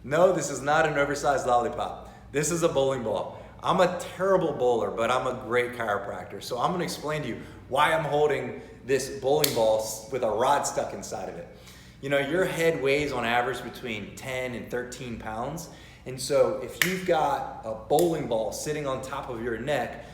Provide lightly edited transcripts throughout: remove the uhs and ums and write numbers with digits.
No, this is not an oversized lollipop. This is a bowling ball. I'm a terrible bowler, but I'm a great chiropractor. So I'm gonna explain to you why I'm holding this bowling ball with a rod stuck inside of it. You know, your head weighs on average between 10 and 13 pounds. And so if you've got a bowling ball sitting on top of your neck,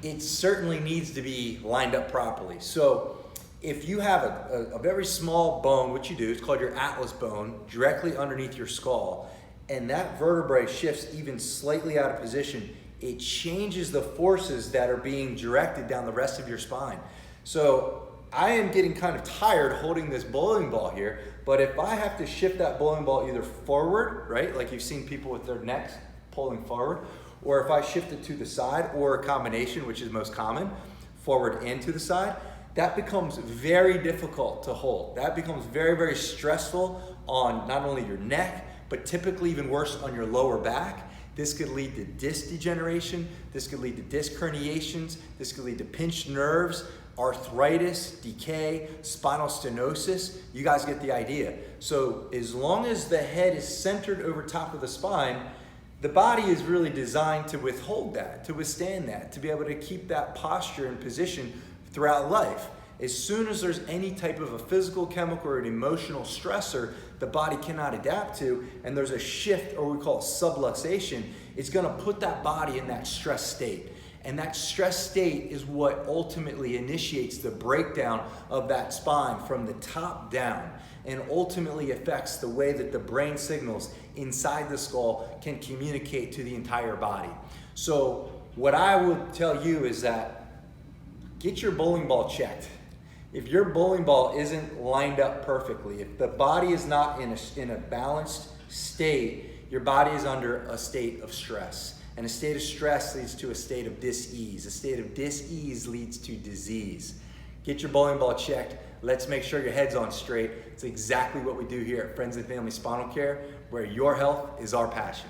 it certainly needs to be lined up properly. So if you have a very small bone, what you do, it's called your atlas bone, directly underneath your skull, and that vertebrae shifts even slightly out of position, it changes the forces that are being directed down the rest of your spine. So I am getting kind of tired holding this bowling ball here, but if I have to shift that bowling ball either forward, right, like you've seen people with their necks pulling forward, or if I shift it to the side, or a combination, which is most common, forward and to the side, that becomes very difficult to hold. That becomes very, very stressful on not only your neck, but typically even worse on your lower back. This could lead to disc degeneration. This could lead to disc herniations. This could lead to pinched nerves, arthritis, decay, spinal stenosis. You guys get the idea. So as long as the head is centered over top of the spine, the body is really designed to withhold that, to withstand that, to be able to keep that posture and position throughout life. As soon as there's any type of a physical, chemical, or an emotional stressor the body cannot adapt to, and there's a shift, or we call it subluxation, it's gonna put that body in that stress state. And that stress state is what ultimately initiates the breakdown of that spine from the top down, and ultimately affects the way that the brain signals inside the skull can communicate to the entire body. So what I would tell you is that get your bowling ball checked. If your bowling ball isn't lined up perfectly, if the body is not in a balanced state, your body is under a state of stress. And a state of stress leads to a state of dis-ease. A state of dis-ease leads to disease. Get your bowling ball checked. Let's make sure your head's on straight. It's exactly what we do here at Friends and Family Spinal Care, where your health is our passion.